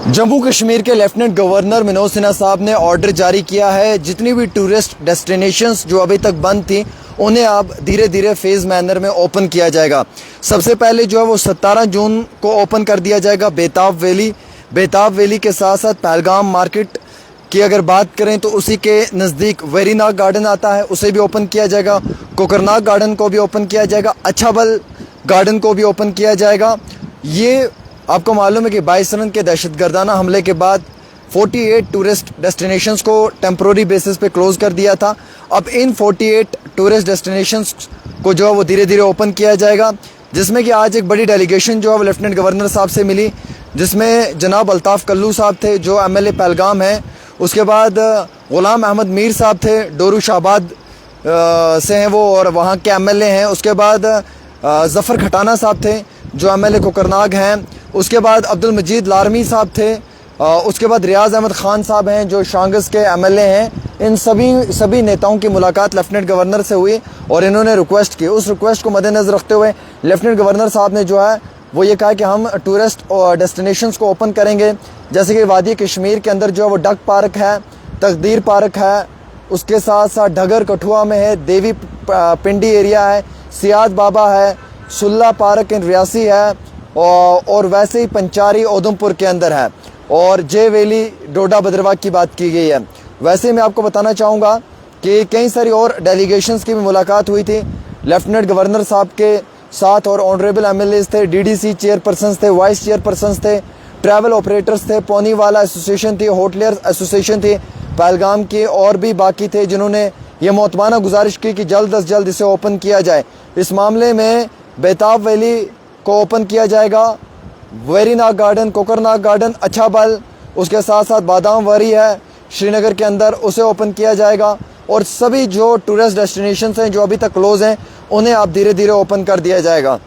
जम्मू कश्मीर के lieutenant governor Manoj Sinha साहब ने ऑर्डर जारी किया है, जितनी भी टूरिस्ट डेस्टिनेशंस जो अभी तक बंद थी उन्हें अब धीरे धीरे फेज मैनर में ओपन किया जाएगा। सबसे पहले जो है वो 17 जून को ओपन कर दिया जाएगा बेताब वैली के साथ साथ पहलगाम मार्केट की अगर बात करें तो उसी के नज़दीक वेरीनाग गार्डन आता है, उसे भी ओपन किया जाएगा। कोकरनाग गार्डन को भी ओपन किया जाएगा, अच्छाबल गार्डन को भी ओपन किया जाएगा। ये आपको मालूम है कि 22 रन के दहशतगर्दाना हमले के बाद 48 टूरिस्ट डेस्टिनेशंस को टेम्प्रोरी बेसिस पे क्लोज कर दिया था। अब इन 48 टूरिस्ट डेस्टिनेशंस को जो है वो धीरे धीरे ओपन किया जाएगा, जिसमें कि आज एक बड़ी डेलीगेशन जो है वो लेफ्टिनेंट गवर्नर साहब से मिली, जिसमें जनाब अल्ताफ़ कल्लू साहब थे जो MLA पहलगाम हैं। उसके बाद गुलाम अहमद मीर साहब थे, डोरू शाहबाद से हैं वो और वहाँ के MLA हैं। उसके बाद ज़फ़र खटाना साहब थे जो MLA कोकरनाग हैं। उसके बाद अब्दुल मजीद लारमी साहब थे। उसके बाद रियाज़ अहमद ख़ान साहब हैं जो शांगस के MLA हैं। इन सभी नेताओं की मुलाकात लेफ्टिनेंट गवर्नर से हुई और इन्होंने रिक्वेस्ट की। उस रिक्वेस्ट को मद्देनज़र रखते हुए लेफ्टिनेंट गवर्नर साहब ने जो है वो ये कहा कि हम टूरिस्ट डेस्टिनेशंस को ओपन करेंगे, जैसे कि वादी कश्मीर के अंदर जो है वो डक पार्क है, तकदीर पार्क है, उसके साथ साथ ढगर कठुआ में है, देवी पिंडी एरिया है, सियाद बाबा है, सुल्ला पार्क इन रियासी है और वैसे ही पंचारी उधमपुर के अंदर है और जे वैली डोडा भद्रवाह की बात की गई है। वैसे मैं आपको बताना चाहूँगा कि कई सारी और डेलीगेशंस की भी मुलाकात हुई थी लेफ्टिनेंट गवर्नर साहब के साथ और ऑनरेबल MLAs थे, DDC चेयरपर्सन थे, वाइस चेयरपर्सन थे, ट्रैवल ऑपरेटर्स थे, पोनीवाला एसोसिएशन थी, होटलियर्स एसोसिएशन थी पहलगाम की और भी बाकी थे, जिन्होंने ये मोतमाना गुजारिश की कि जल्द अज जल्द इसे ओपन किया जाए। इस मामले में बेताब वैली को ओपन किया जाएगा, वेरीनाग गार्डन, कोकरनाग गार्डन, अच्छाबल, उसके साथ साथ बादाम वरी है श्रीनगर के अंदर, उसे ओपन किया जाएगा और सभी जो टूरिस्ट डेस्टिनेशंस हैं जो अभी तक क्लोज हैं उन्हें आप धीरे धीरे ओपन कर दिया जाएगा।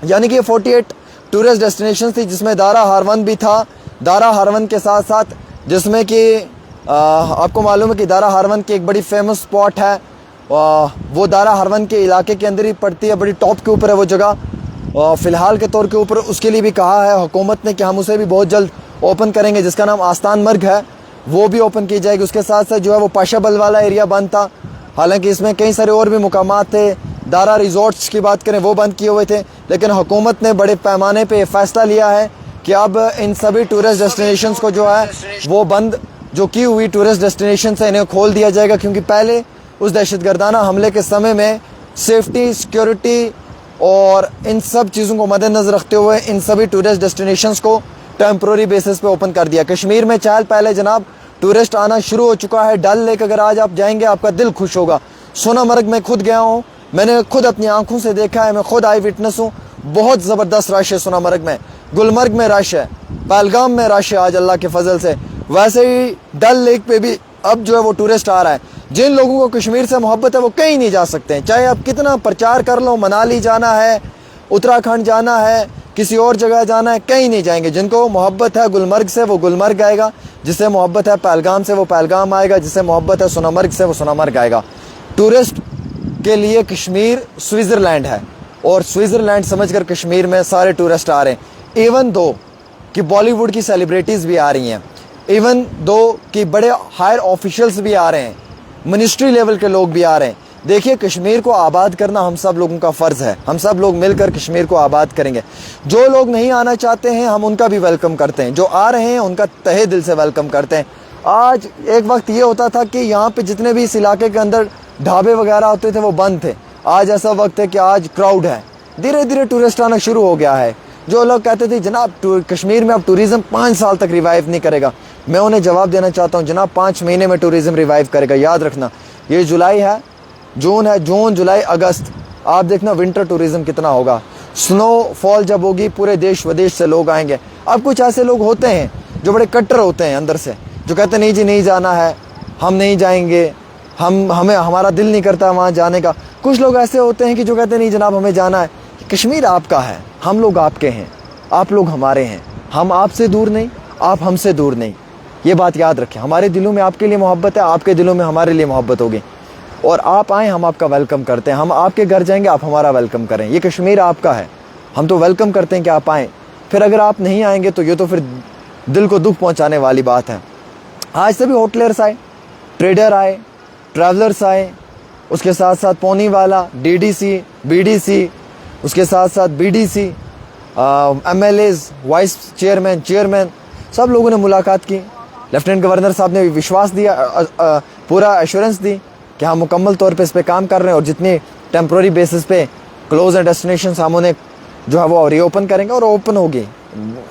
यानी कि 48 टूरिस्ट डेस्टिनेशंस थी जिसमें दारा हारवन भी था। दारा हारवन के साथ साथ जिसमें कि आपको मालूम है कि दारा हारवन की एक बड़ी फेमस स्पॉट है, वो दारा हारवन के इलाके के अंदर ही पड़ती है, बड़ी टॉप के ऊपर है वो जगह। फ़िलहाल के तौर के ऊपर उसके लिए भी कहा है हुकूमत ने कि हम उसे भी बहुत जल्द ओपन करेंगे, जिसका नाम आस्तान मर्ग है, वो भी ओपन की जाएगी। उसके साथ साथ जो है वो पाशाबल वाला एरिया बंद था, हालांकि इसमें कई सारे और भी मुकामात थे। दारा रिजॉर्ट्स की बात करें वो बंद किए हुए थे, लेकिन हुकूमत ने बड़े पैमाने पे फैसला लिया है कि अब इन सभी टूरिस्ट डेस्टिनेशंस को जो है वो बंद जो की हुई टूरिस्ट डेस्टिनेशन है इन्हें खोल दिया जाएगा, क्योंकि पहले उस दहशतगर्दाना हमले के समय में सेफ्टी, सिक्योरिटी और इन सब चीज़ों को मद्देनज़र रखते हुए इन सभी टूरिस्ट डेस्टिनेशंस को टेम्प्रोरी बेसिस पे ओपन कर दिया। कश्मीर में चहल पहले जनाब टूरिस्ट आना शुरू हो चुका है। डल लेक अगर आज आप जाएंगे आपका दिल खुश होगा। सोनामर्ग में खुद गया हूँ, मैंने खुद अपनी आंखों से देखा है, मैं खुद आई विटनेस हूँ। बहुत ज़बरदस्त रश है सोनामर्ग में, गुलमर्ग में रश है, पहलगाम में रश है आज अल्लाह के फजल से। वैसे ही डल लेक पे भी अब जो है वो टूरिस्ट आ रहा है। जिन लोगों को कश्मीर से मोहब्बत है वो कहीं नहीं जा सकते हैं, चाहे आप कितना प्रचार कर लो, मनाली जाना है, उत्तराखंड जाना है, किसी और जगह जाना है, कहीं नहीं जाएंगे। जिनको मोहब्बत है गुलमर्ग से वो गुलमर्ग आएगा, जिसे मोहब्बत है पहलगाम से वो पहलगाम आएगा, जिसे मोहब्बत है सोनामर्ग से वो सोनामर्ग आएगा। टूरिस्ट के लिए कश्मीर स्विट्ज़रलैंड है और स्विट्ज़रलैंड समझकर कश्मीर में सारे टूरिस्ट आ रहे हैं। इवन दो कि बॉलीवुड की सेलिब्रिटीज़ भी आ रही हैं, इवन दो कि बड़े हायर ऑफिशियल्स भी आ रहे हैं, मिनिस्ट्री लेवल के लोग भी आ रहे हैं। देखिए, कश्मीर को आबाद करना हम सब लोगों का फ़र्ज़ है, हम सब लोग मिलकर कश्मीर को आबाद करेंगे। जो लोग नहीं आना चाहते हैं हम उनका भी वेलकम करते हैं, जो आ रहे हैं उनका तहे दिल से वेलकम करते हैं। आज एक वक्त ये होता था कि यहाँ पे जितने भी इस इलाके के अंदर ढाबे वगैरह होते थे वो बंद थे। आज ऐसा वक्त है कि आज क्राउड है, धीरे धीरे टूरिस्ट आना शुरू हो गया है। जो लोग कहते थे जनाब कश्मीर में अब टूरिज़म 5 साल तक रिवाइव नहीं करेगा, मैं उन्हें जवाब देना चाहता हूँ जनाब 5 महीने में टूरिज़म रिवाइव करेगा। याद रखना, ये जुलाई है, जून है, जून, जुलाई, अगस्त, आप देखना विंटर टूरिज़म कितना होगा। स्नोफॉल जब होगी पूरे देश विदेश से लोग आएंगे। अब कुछ ऐसे लोग होते हैं जो बड़े कट्टर होते हैं अंदर से, जो कहते हैं नहीं जी नहीं जाना है, हम नहीं जाएंगे, हमारा दिल नहीं करता वहाँ जाने का। कुछ लोग ऐसे होते हैं कि जो कहते हैं नहीं जनाब हमें जाना है। कश्मीर आपका है, हम लोग आपके हैं, आप लोग हमारे हैं, हम आपसे दूर नहीं, आप हमसे दूर नहीं। ये बात याद रखें, हमारे दिलों में आपके लिए मोहब्बत है, आपके दिलों में हमारे लिए मोहब्बत होगी और आप आएँ हम आपका वेलकम करते हैं। हम आपके घर जाएंगे, आप हमारा वेलकम करें। ये कश्मीर आपका है, हम तो वेलकम करते हैं कि आप आएँ। फिर अगर आप नहीं आएंगे तो ये तो फिर दिल को दुख पहुंचाने वाली बात है। आज से भी होटलर्स आए, ट्रेडर आए, ट्रैवलर्स आए, उसके साथ साथ पौनी वाला, डीडीसी, बीडीसी, उसके साथ साथ BDC, MLAs, vice chairman, chairman, सब लोगों ने मुलाकात की। लेफ्टिनेंट गवर्नर साहब ने विश्वास दिया, पूरा एश्योरेंस दी कि हम मुकम्मल तौर पे इस पे काम कर रहे हैं और जितनी टेम्प्रोरी बेसिस पे क्लोज एंड डेस्टिनेशन हम उन्हें जो है वो रीओपन करेंगे और ओपन होगी।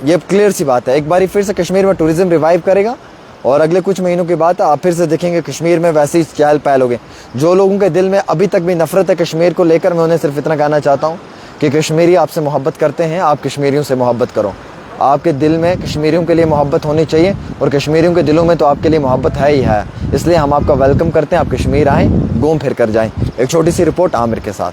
ये क्लियर सी बात है। एक बारी फिर से कश्मीर में टूरिज्म रिवाइव करेगा और अगले कुछ महीनों के बाद आप फिर से देखेंगे कश्मीर में वैसे ही चहल पहल होगी। जो लोगों के दिल में अभी तक भी नफरत है कश्मीर को लेकर, मैं उन्हें सिर्फ इतना कहना चाहता हूँ कि कश्मीरी आपसे मोहब्बत करते हैं, आप कश्मीरियों से मोहब्बत करो। आपके दिल में कश्मीरियों के लिए मोहब्बत होनी चाहिए और कश्मीरियों के दिलों में तो आपके लिए मोहब्बत है ही है। इसलिए हम आपका वेलकम करते हैं, आप कश्मीर आएँ, घूम फिर कर जाएँ। एक छोटी सी रिपोर्ट आमिर के साथ।